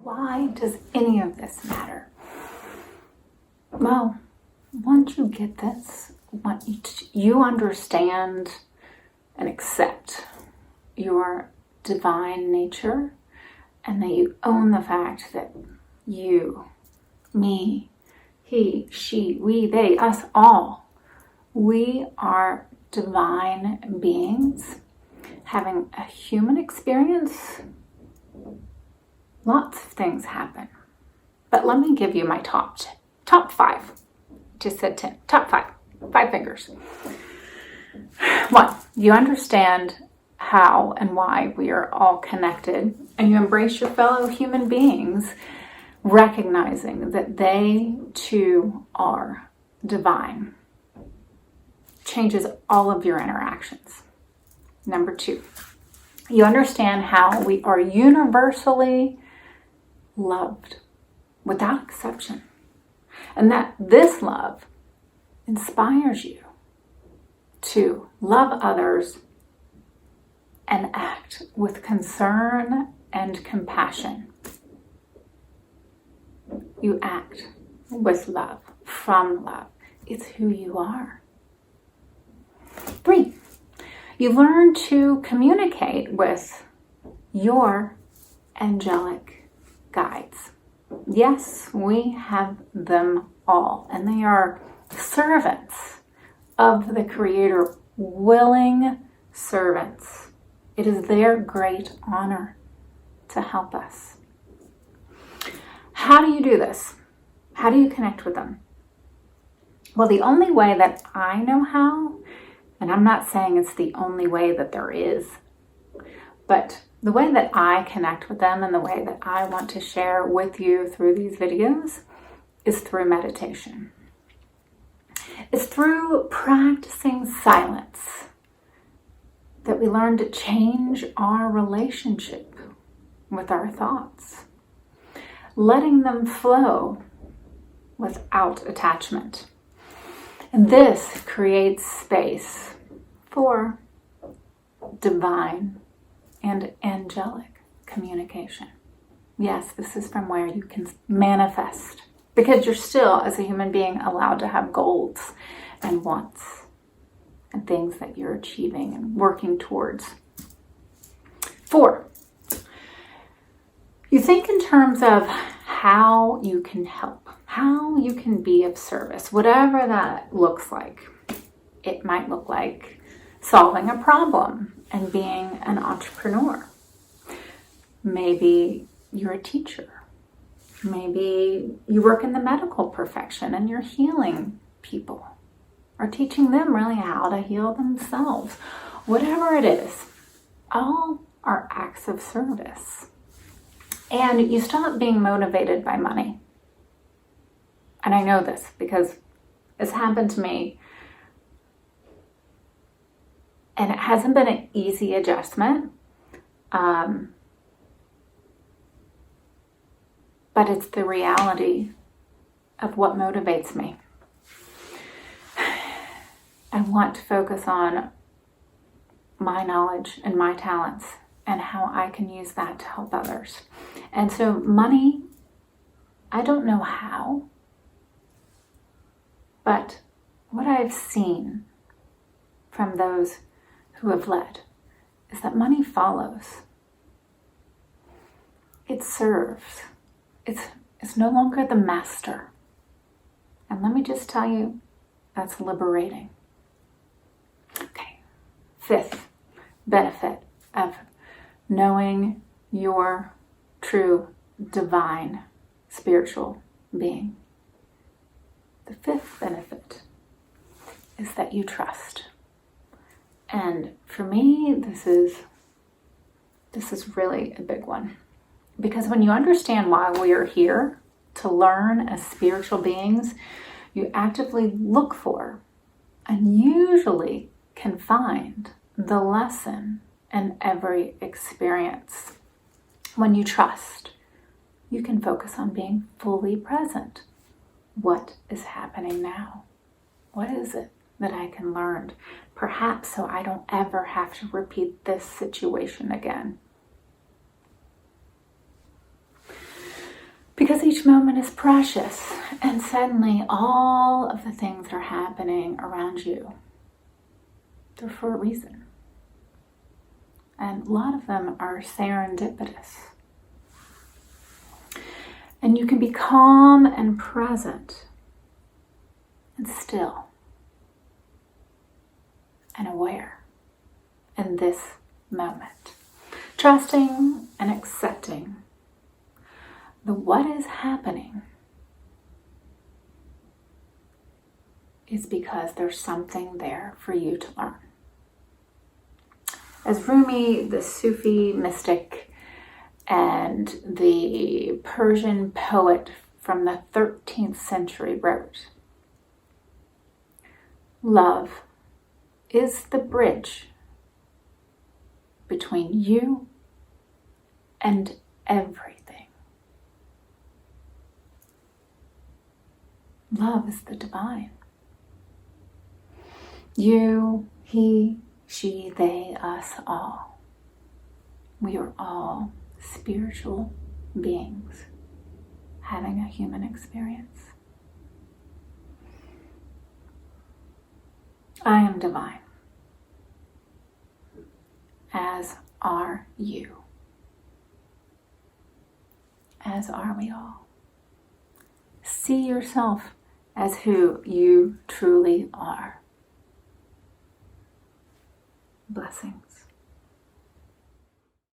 Why does any of this matter? Well, once you get this, once you understand and accept your divine nature, and that you own the fact that you, me, he, she, we, they, us all, we are divine beings having a human experience. Lots of things happen. But let me give you my top 5. Just said 10. Top 5. 5 fingers. 1, you understand how and why we are all connected, and you embrace your fellow human beings, recognizing that they too are divine. Changes all of your interactions. Number 2, you understand how we are universally loved without exception, and that this love inspires you to love others and act with concern and compassion. You act with love, from love. It's who you are. 3, you learn to communicate with your angelic guides. Yes, we have them all, and they are servants of the Creator, willing servants. It is their great honor to help us. How do you do this? How do you connect with them? Well, the only way that I know how, and I'm not saying it's the only way that there is, but the way that I connect with them and the way that I want to share with you through these videos is through meditation. It's through practicing silence that we learn to change our relationship with our thoughts, letting them flow without attachment. And this creates space for divine and angelic communication. Yes, this is from where you can manifest, because you're still, as a human being, allowed to have goals and wants and things that you're achieving and working towards. 4, you think in terms of how you can help, how you can be of service, whatever that looks like. It might look like solving a problem and being an entrepreneur. Maybe you're a teacher. Maybe you work in the medical profession and you're healing people or teaching them really how to heal themselves. Whatever it is, all are acts of service. And you stop being motivated by money. And I know this because it's happened to me. And it hasn't been an easy adjustment. But it's the reality of what motivates me. I want to focus on my knowledge and my talents and how I can use that to help others. And so money, I don't know how, but what I've seen from those who have led is that money follows. It serves. It's no longer the master. And let me just tell you, that's liberating. Okay, 5th benefit of knowing your true divine spiritual being. The 5th benefit is that you trust. And for me, this is really a big one. Because when you understand why we are here to learn as spiritual beings, you actively look for and usually can find the lesson in every experience. When you trust, you can focus on being fully present. What is happening now? What is it that I can learn? Perhaps so I don't ever have to repeat this situation again. Because each moment is precious, and suddenly all of the things that are happening around you, they're for a reason. And a lot of them are serendipitous. And you can be calm and present and still and aware in this moment, trusting and accepting that what is happening is because there's something there for you to learn. As Rumi, the Sufi mystic and the Persian poet from the 13th century wrote, love is the bridge between you and everything. Love is the divine. You, he, she, they, us, all. We are all spiritual beings having a human experience. I am divine, as are you, as are we all. See yourself as who you truly are. Blessings.